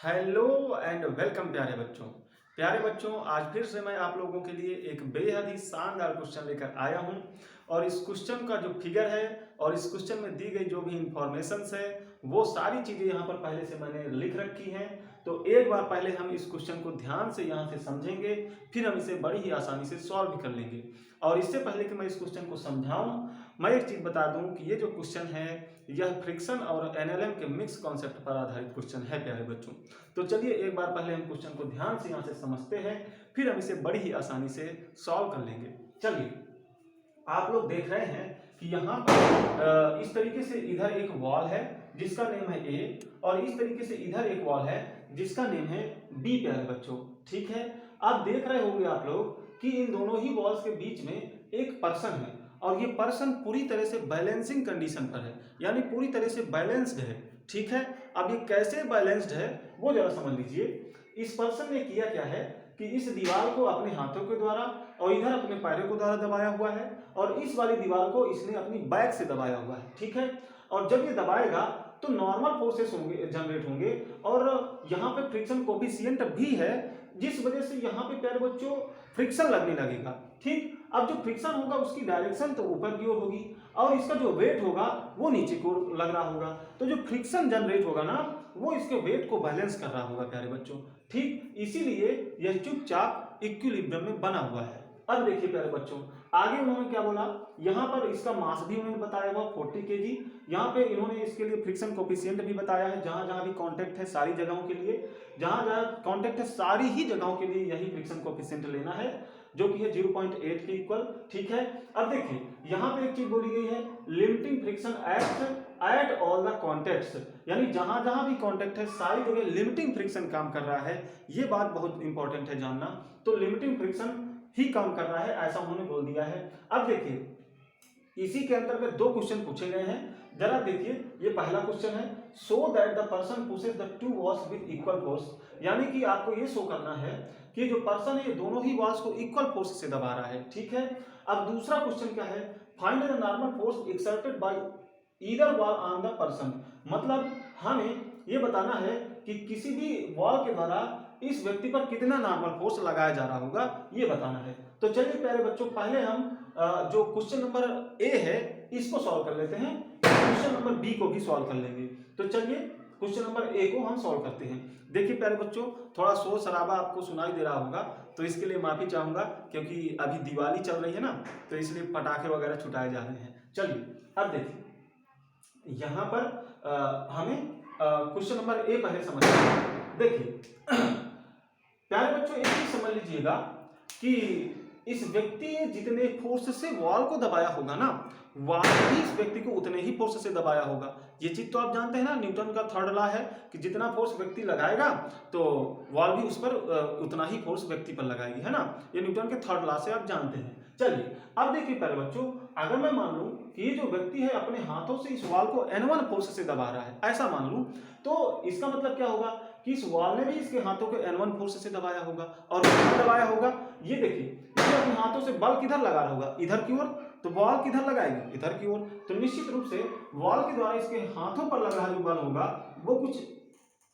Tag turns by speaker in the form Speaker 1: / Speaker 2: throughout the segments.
Speaker 1: Hello and welcome प्यारे बच्चों आज फिर से मैं आप लोगों के लिए एक बेहद ही शानदार क्वेश्चन लेकर आया हूं। और इस क्वेश्चन का जो फिगर है और इस क्वेश्चन में दी गई जो भी इंफॉर्मेशंस है वो सारी चीज़ें यहाँ पर पहले से मैंने लिख रखी हैं। तो एक बार पहले हम इस क्वेश्चन को ध्यान से यहाँ से समझेंगे, फिर हम इसे बड़ी ही आसानी से सॉल्व कर लेंगे। और इससे पहले कि मैं इस क्वेश्चन को समझाऊं, मैं एक चीज़ बता दूं कि ये जो क्वेश्चन है यह फ्रिक्शन और एनएलएम के मिक्स कॉन्सेप्ट पर आधारित क्वेश्चन है प्यारे बच्चों। तो चलिए एक बार पहले हम क्वेश्चन को ध्यान से यहाँ से समझते हैं, फिर हम इसे बड़ी ही आसानी से सॉल्व कर लेंगे। चलिए, आप लोग देख रहे हैं कि यहाँ पर इस तरीके से इधर एक वॉल है जिसका नेम है ए, और इस तरीके से इधर एक वॉल है जिसका नेम है बी प्यारे बच्चों। ठीक है, अब देख रहे होंगे आप लोग कि इन दोनों ही वॉल्स के बीच में एक पर्सन है और ये पर्सन पूरी तरह से बैलेंसिंग कंडीशन पर है, यानी पूरी तरह से बैलेंस्ड है। ठीक है, अब ये कैसे बैलेंस्ड है वो जरा समझ लीजिए। इस पर्सन ने किया क्या है कि इस दीवार को अपने हाथों के द्वारा और इधर अपने पैरों के द्वारा दबाया हुआ है, और इस वाली दीवार को इसने अपनी बैक से दबाया हुआ है। ठीक है, और जब ये दबाएगा तो नॉर्मल फोर्सेस होंगे, जनरेट होंगे, और यहाँ पे फ्रिक्शन कोफिशिएंट भी है जिस वजह से यहाँ पे प्यारे बच्चों फ्रिक्शन लगने लगेगा। ठीक, अब जो फ्रिक्शन होगा उसकी डायरेक्शन तो ऊपर की ओर होगी और इसका जो वेट होगा वो नीचे की ओर लग रहा होगा। तो जो फ्रिक्शन जनरेट होगा ना वो इसके वेट को बैलेंस कर रहा होगा प्यारे बच्चों। ठीक, इसीलिए यह चुपचाप इक्विलिब्रियम में बना हुआ है। अब देखिए प्यारे बच्चों, आगे उन्होंने क्या बोला, यहाँ पर इसका मास भी उन्होंने बताया हुआ 40 kg। यहाँ पे इन्होंने इसके लिए फ्रिक्शन कोफिशिएंट भी बताया है, जहां जहां भी कांटेक्ट है सारी जगहों के लिए, जहां जहां कांटेक्ट है सारी ही जगहों के लिए यही फ्रिक्शन कोफिशिएंट लेना है, जो कि है 0.8 के इक्वल। ठीक है, अब देखिए यहाँ पे एक चीज बोली गई है, limiting friction at all the contacts, यानी जहां जहां भी कॉन्टेक्ट है सारी जगह लिमिटिंग फ्रिक्शन काम कर रहा है। ये बात बहुत इंपॉर्टेंट है जानना। तो लिमिटिंग फ्रिक्शन ही काम कर रहा है ऐसा उन्होंने बोल दिया है। अब देखिए इसी के अंतर्गत दो क्वेश्चन पूछे गए हैं, जरा देखिए। ये पहला क्वेश्चन है, so that the person pushes the two walls with equal force, यानी कि आपको ये शो करना है कि जो पर्सन है ये दोनों ही वॉल्स को इक्वल फोर्स से दबा रहा है। ठीक है, अब दूसरा क्वेश्चन क्या है, find the normal force exerted by either wall on the person, मतलब हमें ये बताना है कि किसी भी वॉल के द्वारा इस व्यक्ति पर कितना नॉर्मल फोर्स लगाया जा रहा होगा, ये बताना है। तो चलिए प्यारे बच्चों, पहले हम जो क्वेश्चन नंबर ए है इसको सॉल्व कर लेते हैं, क्वेश्चन नंबर बी को भी सॉल्व कर लेंगे। तो चलिए क्वेश्चन नंबर ए को हम सॉल्व करते हैं। देखिए प्यारे बच्चों, थोड़ा शोर शराबा आपको सुनाई दे रहा होगा तो इसके लिए माफी चाहूंगा, क्योंकि अभी दिवाली चल रही है ना, तो इसलिए पटाखे वगैरह छुटाए जा रहे हैं। चलिए अब देखिए यहाँ पर हमें क्वेश्चन नंबर ए पहले समझते हैं। देखिए प्यारे बच्चों, एक चीज समझ लीजिएगा कि इस व्यक्ति ने जितने फोर्स से वॉल को दबाया होगा ना, वॉल भी इस व्यक्ति को उतने ही फोर्स से दबाया होगा। ये चीज तो आप जानते हैं ना, न्यूटन का थर्ड लॉ है कि जितना फोर्स व्यक्ति लगाएगा तो वॉल भी उस पर उतना ही फोर्स व्यक्ति पर लगाएगी, है ना। ये न्यूटन के थर्ड लॉ से आप जानते हैं। चलिए अब देखिए प्यारे बच्चों, अगर मैं मान लूं कि ये जो व्यक्ति है अपने हाथों से इस वॉल को N1 फोर्स से दबा रहा है, ऐसा मान लूं, तो इसका मतलब क्या होगा कि इस वॉल ने भी इसके हाथों को N1 फोर्स से दबाया होगा। और किधर दबाया होगा, ये देखिए, ये अपने हाथों से बल किधर लगा रहा होगा, इधर की ओर, तो बॉल किधर लगाएगी, इधर की ओर। तो निश्चित रूप से वॉल के द्वारा इसके हाथों पर लग रहा जो बल होगा वो कुछ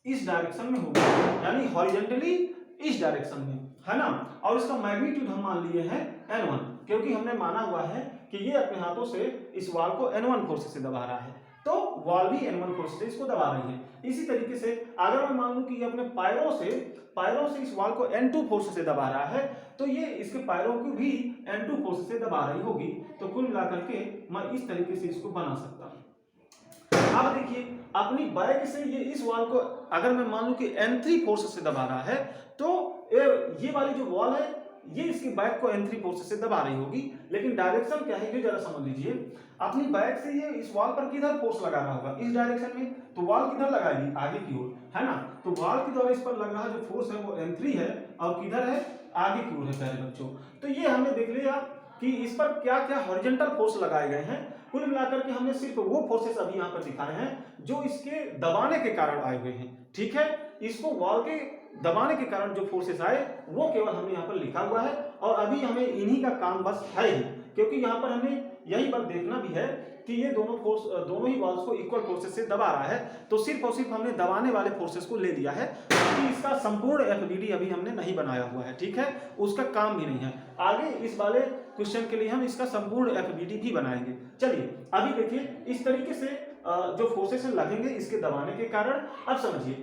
Speaker 1: इस डायरेक्शन में होगा, यानी हॉरिजॉन्टली इस डायरेक्शन में, है ना। और इसका मैग्नीट्यूड हम मान लिए हैं N1, क्योंकि हमने माना हुआ है कि ये अपने हाथों से इस वॉल को N1 फोर्स से दबा रहा है, तो वॉल भी N1 फोर्स से इसको दबा रही है। इसी तरीके से अगर मैं मान लूं कि ये अपने पैरों से इस वॉल को N2 फोर्स से दबा रहा है, तो ये इसके पैरों को भी N2 फोर्स से दबा रही होगी। तो कुल मिलाकर के मैं इस तरीके से इसको बना सकता हूं। अब देखिए अपनी बैक से ये इस वॉल को अगर मैं मान लूं कि N3 फोर्स से दबा रहा है, तो ये वाली जो वॉल है ये इसकी बैक को N3 फोर्स से दबा रही होगी। लेकिन डायरेक्शन क्या है ये जरा समझ लीजिए। अपनी बैक से ये इस वॉल पर किधर फोर्स लगा रहा होगा, इस डायरेक्शन में, तो वॉल किधर लगाएगी, आगे की ओर, है ना। तो वॉल के द्वारा इस पर लग रहा जो फोर्स है वो N3 है, और किधर है, आगे की ओर है प्यारे बच्चों। तो ये हमने देख लिया कि इस पर क्या क्या हॉरिजॉन्टल फोर्स लगाए गए हैं। कुल मिलाकर के हमने सिर्फ वो फोर्सेस अभी यहाँ पर दिखाए हैं जो इसके दबाने के कारण आए हुए हैं। ठीक है, इसको वॉल के दबाने के कारण जो फोर्सेस आए वो केवल हमने यहाँ पर लिखा हुआ है, और अभी हमें इन्हीं का काम बस है ही, क्योंकि यहाँ पर हमें यही बात देखना भी है कि ये दोनों ही वॉल्स को इक्वल फोर्सेस से दबा रहा है, तो सिर्फ और सिर्फ हमने दबाने वाले फोर्सेस को ले लिया है, क्योंकि इसका संपूर्ण एफबीडी अभी हमने नहीं बनाया हुआ है, ठीक है, उसका काम भी नहीं है। आगे इस वाले क्वेश्चन के लिए हम इसका संपूर्ण एफबीडी भी बनाएंगे। चलिए अभी देखिए इस तरीके से जो फोर्सेस लगेंगे इसके दबाने के कारण। अब समझिए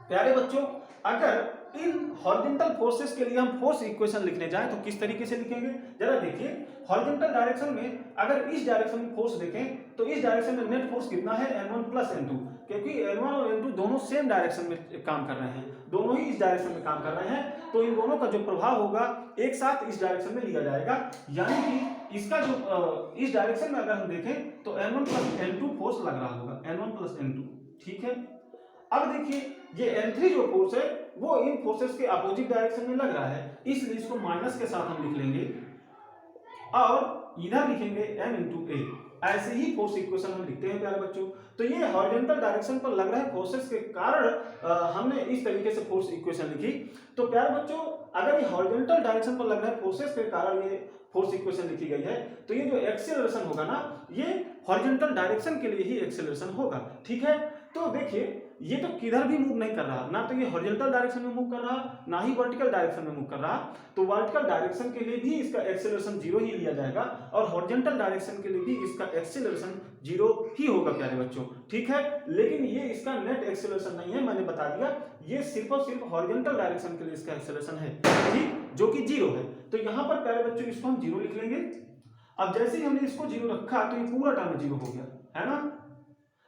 Speaker 1: प्यारे बच्चों, अगर इन हॉरिजॉन्टल फोर्सेस के लिए हम फोर्स इक्वेशन लिखने जाएं तो किस तरीके से लिखेंगे, जरा देखिए। हॉरिजॉन्टल डायरेक्शन में अगर इस डायरेक्शन में फोर्स देखें तो इस डायरेक्शन में नेट फोर्स कितना है, N1 प्लस N2, क्योंकि N1 और N2 दोनों सेम डायरेक्शन में काम कर रहे हैं, दोनों ही इस डायरेक्शन में काम कर रहे हैं, तो इन दोनों का जो प्रभाव होगा एक साथ इस डायरेक्शन में लिया जाएगा, यानी कि इसका जो इस डायरेक्शन में अगर हम देखें तो N1 प्लस N2 फोर्स लग रहा होगा, N1 प्लस N2, ठीक है। अब देखिए ये N3 जो फोर्स है वो इन फोर्सेस के अपोजिट डायरेक्शन में लग रहा है, इसलिए इसको माइनस के साथ हम लिख लेंगे और इधर लिखेंगे M इंटू ए। ऐसे ही फोर्स इक्वेशन हम लिखते हैं प्यारे बच्चों। तो ये हॉरिजॉन्टल डायरेक्शन पर लग रहे फोर्सेस के कारण हमने इस तरीके से फोर्स इक्वेशन लिखी। तो प्यारे बच्चों, अगर ये हॉरिजॉन्टल डायरेक्शन पर लग रहे फोर्सेस के कारण ये फोर्स इक्वेशन लिखी गई है, तो ये जो एक्सेलरेशन होगा ना, ये हॉरिजॉन्टल डायरेक्शन के लिए ही एक्सेलरेशन होगा, ठीक है। तो देखिए ये तो किधर भी मूव नहीं कर रहा, ना तो ये हॉरिजॉन्टल डायरेक्शन में मूव कर रहा, ना ही वर्टिकल डायरेक्शन में मूव कर रहा, तो वर्टिकल डायरेक्शन के लिए भी इसका एक्सेलरेशन 0 ही लिया जाएगा और हॉरिजॉन्टल डायरेक्शन के लिए भी इसका एक्सेलरेशन 0 ही होगा प्यारे बच्चों, ठीक है। लेकिन ये इसका नेट एक्सेलरेशन नहीं है, मैंने बता दिया, ये सिर्फ और सिर्फ हॉरिजॉन्टल डायरेक्शन के लिए इसका एक्सेलरेशन है, ठीक, जो कि 0 है। तो यहां पर प्यारे बच्चों इसको हम 0 लिख लेंगे। अब जैसे ही हमने इसको 0 रखा तो ये पूरा टर्म 0 हो गया, है ना।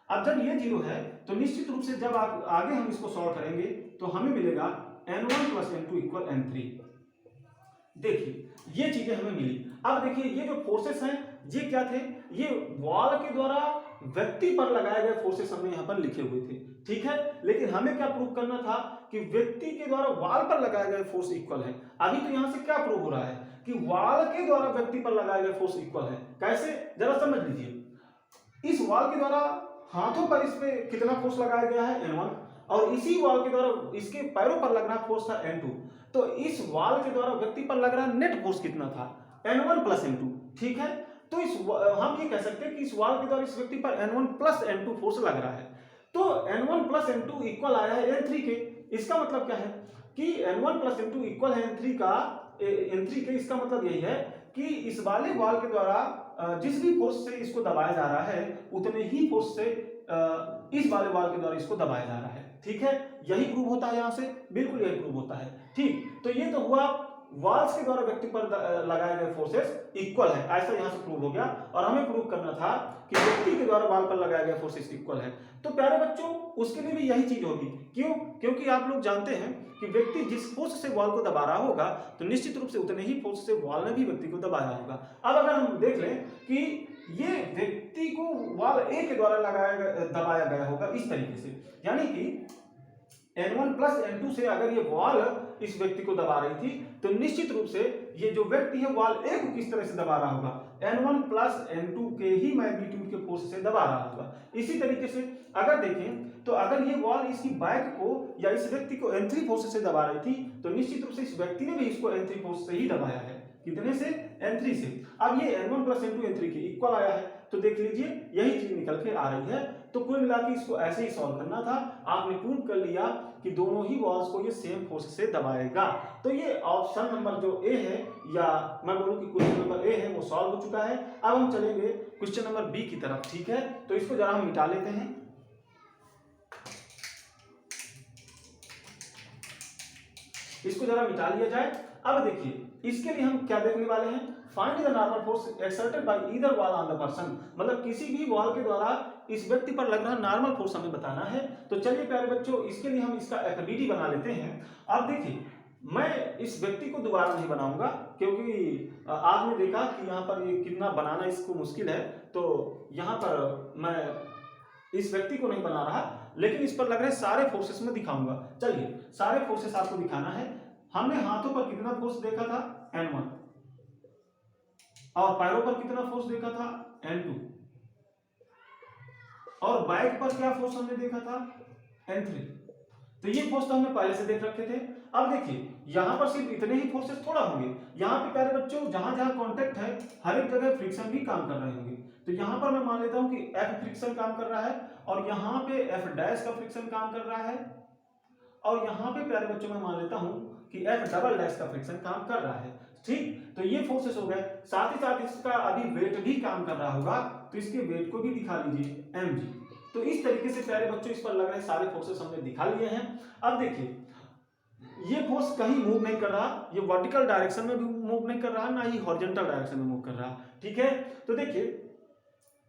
Speaker 1: अब जब ये 0 है तो निश्चित रूप से जब आप आगे हम इसको सॉल्व करेंगे तो हमें मिलेगा N1 plus N2 equal N3। देखिए ये चीजें हमें मिली। अब देखिए ये जो फोर्सेस हैं ये क्या थे, ये वॉल के द्वारा व्यक्ति पर लगाए गए फोर्सेस हमने यहाँ पर लिखे हुए थे, ठीक है। लेकिन हमें क्या प्रूव करना था कि व्यक्ति के द्वारा वॉल पर लगाए गए फोर्स इक्वल है। अभी तो यहाँ से क्या प्रूव हो रहा है कि वॉल के द्वारा व्यक्ति पर लगाए गए फोर्स इक्वल है। कैसे, जरा समझ लीजिए। इस वॉल के द्वारा हाथों पर इस पे कितना फोर्स लगाया गया है, N1, और इसी वॉल के द्वारा इसके पैरों पर लगना फोर्स था N2। तो इस वॉल के द्वारा व्यक्ति पर लग रहा नेट फोर्स कितना था, N1 प्लस N2, ठीक है। तो हम ये कह सकते हैं कि इस वॉल के द्वारा इस व्यक्ति पर N1 प्लस N2 फोर्स लग रहा है। तो N1 प्लस N2 इक्वल आया है N3 के। इसका मतलब क्या है कि N1 प्लस N2 इक्वल है N3 के। इसका मतलब यही है कि इस वाले वॉल के द्वारा जिस भी फोर्स से इसको दबाया जा रहा है उतने ही फोर्स से इस वाले वॉल के द्वारा इसको दबाया जा रहा है, ठीक है। यही प्रूव होता है यहाँ से, बिल्कुल यही प्रूव होता है, ठीक। तो ये तो हुआ वॉल्स के द्वारा व्यक्ति पर लगाए गए फोर्सेस इक्वल है, ऐसा यहाँ से प्रूव हो गया। और हमें प्रूव करना था कि व्यक्ति के द्वारा वॉल पर लगाए गए फोर्सेस इक्वल है। तो प्यारे बच्चों उसके लिए भी यही चीज होगी। क्यों? क्योंकि आप लोग जानते हैं कि व्यक्ति जिस फोर्स से वॉल को दबा रहा होगा तो निश्चित रूप से उतने ही फोर्स से वॉल ने भी व्यक्ति को दबाया होगा। अब अगर हम देख लें कि ये व्यक्ति को वॉल ए के द्वारा दबाया गया होगा इस तरीके से, यानी कि N1 प्लस N2 से अगर ये वॉल इस व्यक्ति को दबा रही थी तो निश्चित रूप से ये जो व्यक्ति है वॉल ए को किस तरह से दबा रहा होगा, N1 प्लस N2 के ही मैग्नीट्यूड के फोर्स से दबा रहा होगा। इसी तरीके से अगर देखें तो अगर ये वॉल इसकी बैक को या इस व्यक्ति को N3 फोर्स से दबा रही थी तो निश्चित रूप से इस व्यक्ति ने भी इसको N3 फोर्स से ही दबाया है। कितने से? N3 से। अब ये N1 प्लस N2 N3 के इक्वल आया है, तो देख लीजिए यही चीज निकल के आ रही है। तो कुल मिला के इसको ऐसे ही सॉल्व करना था। आपने प्रूव कर लिया कि दोनों ही वॉल्स को ये सेम फोर्स से दबाएगा। तो ये ऑप्शन नंबर जो ए है, या मैं बोलूं कि क्वेश्चन नंबर ए है, वो सॉल्व हो चुका है। अब हम चलेंगे क्वेश्चन नंबर बी की तरफ, ठीक है। तो इसको जरा हम मिटा लेते हैं। इसको जरा मिटा लिया जाए। अब देखिए इसके लिए हम क्या देखने वाले हैं, find the normal force exerted by either wall on the person, मतलब किसी भी वॉल के द्वारा इस व्यक्ति पर लग रहा नॉर्मल फोर्स हमें बताना है। तो चलिए प्यारे बच्चों इसके लिए हम इसका एफबीडी बना लेते हैं। अब देखिए मैं इस व्यक्ति को दोबारा नहीं बनाऊंगा क्योंकि आपने देखा कि यहाँ पर ये कितना बनाना इसको मुश्किल है, तो यहाँ पर मैं इस व्यक्ति को नहीं बना रहा, लेकिन इस पर लग रहे सारे फोर्सेस में दिखाऊंगा। चलिए सारे फोर्सेस आपको दिखाना है। हमने हाथों पर कितना फोर्स देखा था, N1, और पैरों पर कितना फोर्स देखा था, N2, और बैक पर क्या फोर्स हमने देखा था, N3। तो ये फोर्स तो हमने पहले से देख रखे थे। अब देखिए यहाँ पर सिर्फ इतने ही फोर्सेस थोड़ा होंगे, यहाँ पे प्यारे बच्चों जहां जहां कांटेक्ट है हर एक जगह फ्रिक्शन भी काम कर रहे होंगे। तो यहाँ पर मैं मान लेता हूँ कि F फ्रिक्शन काम कर रहा है और यहाँ पे F डैश का फ्रिक्शन काम कर रहा है और यहाँ पे प्यारे बच्चों मैं मान लेता हूँ कि F डबल डैश का फ्रिक्शन काम कर रहा है। ठीक, तो ये फोर्सेस हो गए। साथ ही साथ इसका अभी वेट भी काम कर रहा होगा, तो इसके वेट को भी दिखा लीजिए mg। तो इस तरीके से प्यारे बच्चों इस पर लग रहे सारे फोर्सेस हमने दिखा लिए हैं। अब देखिए ये फोर्स कहीं मूव नहीं कर रहा, ये वर्टिकल डायरेक्शन में भी मूव नहीं कर रहा, ना ही हॉरिजॉन्टल डायरेक्शन में मूव कर रहा। ठीक है, तो देखिए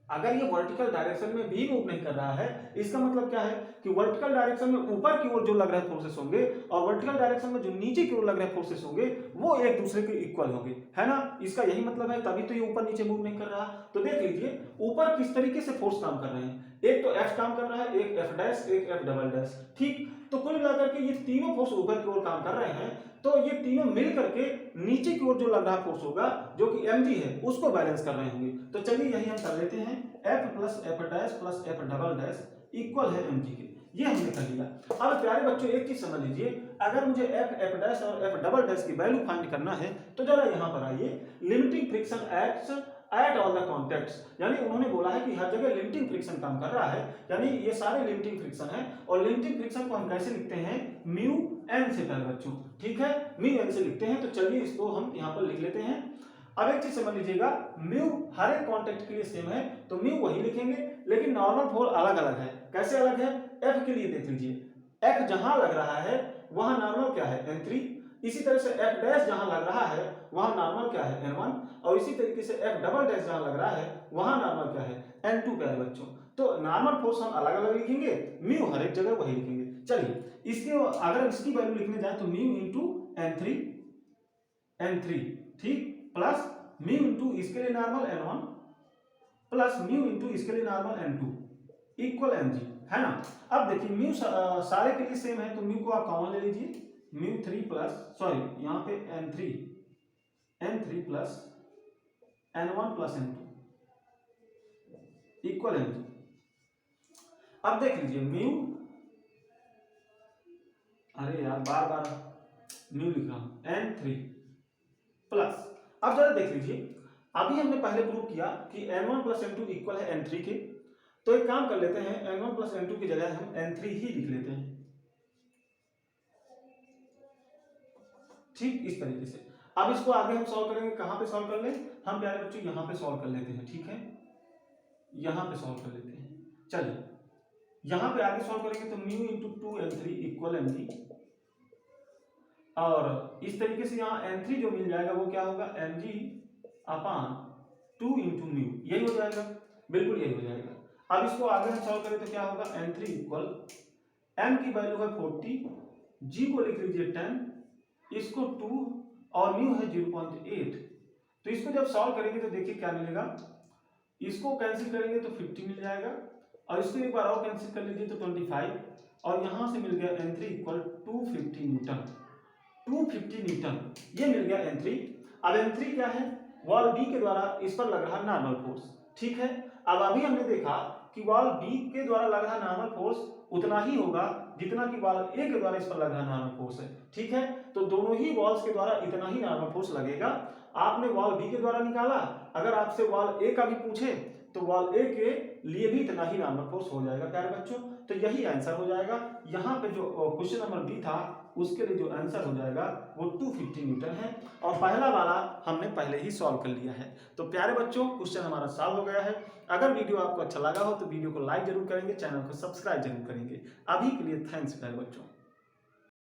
Speaker 1: अगर ये वर्टिकल डायरेक्शन में भी मूव नहीं कर रहा है, इसका मतलब क्या है कि वर्टिकल डायरेक्शन में ऊपर की ओर जो लग रहे फोर्सेस होंगे और वर्टिकल डायरेक्शन में जो नीचे की ओर लग रहे फोर्सेस होंगे वो एक दूसरे के इक्वल होंगे, है ना। इसका यही मतलब है, तभी तो ये ऊपर नीचे मूव नहीं कर रहा। तो देख लीजिए ऊपर किस तरीके से फोर्स काम कर रहे हैं, एक तो F काम कर रहा है, एक F डैश, एक F डबल डैश। ठीक, तो कुल मिलाकर के ये तीनों फोर्स ऊपर की ओर काम कर रहे हैं, तो ये तीनों मिल करके नीचे की ओर जो लग रहा फोर्स होगा जो कि mg है उसको बैलेंस कर रहे होंगे। तो चलिए यही हम कर लेते हैं, F plus F dash plus F double dash equal है mg के, ये हमने कर लिया। अब प्यारे बच्चों एक चीज समझ लीजिए, अगर मुझे F डैश और F डबल डैश की वैल्यू फाइंड करना है तो जरा यहाँ पर आइए, limiting friction acts at all the contacts, यानी उन्होंने बोला है कि हर जगह लिमिटिंग फ्रिक्शन काम कर रहा है, यानी ये सारे लिमिटिंग फ्रिक्शन है। और लिमिटिंग फ्रिक्शन को हम कैसे लिखते हैं, म्यू एन से प्यारे बच्चों। ठीक है, म्यू एन से लिखते हैं। तो चलिए इसको हम यहाँ पर लिख लेते हैं। अब एक चीज समझ लीजिएगा, म्यू हर एक कॉन्टेक्ट के लिए सेम है, तो म्यू वही लिखेंगे, लेकिन नॉर्मल फोर्स अलग अलग है। कैसे अलग है, एफ के लिए देख लीजिए, एफ जहां लग रहा है वहां नॉर्मल क्या है n3, इसी तरह से एफ डैश जहां लग रहा है वहां नॉर्मल क्या है n1, और इसी तरीके से एफ डबल डैश जहां लग रहा है वहां नॉर्मल क्या है n2 प्यारे बच्चों। तो नॉर्मल फोर्स हम अलग अलग लिखेंगे, म्यू हर एक जगह वही लिखेंगे। चलिए इसके अगर इसकी वैल्यू लिखने जाए तो म्यू इंटू n3 ठीक, प्लस म्यू इंटू इसके लिए normal n1 plus mu into इसके लिए नॉर्मल n2 इक्वल mg, है ना। अब देखिए म्यू सारे के लिए सेम है, तो म्यू को आप कॉमन ले लीजिए, म्यू 3 प्लस सॉरी यहाँ पे n3 plus n1 plus n2 equal mg। अब देख लीजिए म्यू, अरे यार बार बार म्यू लिख रहा हूं, n3 प्लस, अब जरा देख लीजिए अभी हमने पहले प्रूव किया कि n1 प्लस n2 इक्वल है n3 के, तो एक काम कर लेते हैं, n1 प्लस n2 की जगह हम n3 ही लिख लेते हैं। ठीक, इस तरीके से। अब इसको आगे हम सॉल्व करेंगे, कहां पे सॉल्व कर ले, हम प्यारे बच्चों यहां पे सॉल्व कर लेते हैं। ठीक है, यहां पे सॉल्व कर लेते हैं। चलिए यहां पे आगे सॉल्व करेंगे तो mu into 2n3 equal mg, और इस तरीके से यहाँ n3 जो मिल जाएगा वो क्या होगा, mg अपान 2 इंटू म्यू, यही हो जाएगा, बिल्कुल यही हो जाएगा। अब इसको आगे हम सॉल्व करें तो क्या होगा, n3 इक्वल m की वैल्यू है 40, g को लिख लीजिए 10, इसको 2 और म्यू है 0.8। तो इसको जब सॉल्व करेंगे तो देखिए क्या मिलेगा, इसको कैंसिल करेंगे तो 50 मिल जाएगा, और इसको एक बार और कैंसिल कर लीजिए तो 25, और यहां से मिल गया n3 इक्वल 250 न्यूटन, 250 न्यूटन ये मिल गया n3। अब n3 क्या है, वॉल बी के द्वारा इस पर लग रहा नॉर्मल फोर्स। ठीक है, अब अभी हमने देखा कि वॉल बी के द्वारा लग रहा नॉर्मल फोर्स उतना ही होगा जितना कि वॉल ए के द्वारा इस पर लग रहा नॉर्मल फोर्स है। ठीक है, तो दोनों ही वॉल्स के द्वारा इतना ही नॉर्मल फोर्स लगेगा। आपने वॉल बी के द्वारा निकाला, अगर आपसे वॉल ए का भी पूछे तो वॉल ए के लिए भी इतना ही नॉर्मल फोर्स हो जाएगा प्यारे बच्चों। तो यही आंसर हो जाएगा। यहाँ पे जो क्वेश्चन नंबर बी था उसके लिए जो आंसर हो जाएगा वो 250 न्यूटन है, और पहला वाला हमने पहले ही सॉल्व कर लिया है। तो प्यारे बच्चों क्वेश्चन हमारा सॉल्व हो गया है। अगर वीडियो आपको अच्छा लगा हो तो वीडियो को लाइक जरूर करेंगे, चैनल को सब्सक्राइब जरूर करेंगे। अभी के लिए थैंक्स प्यारे बच्चों।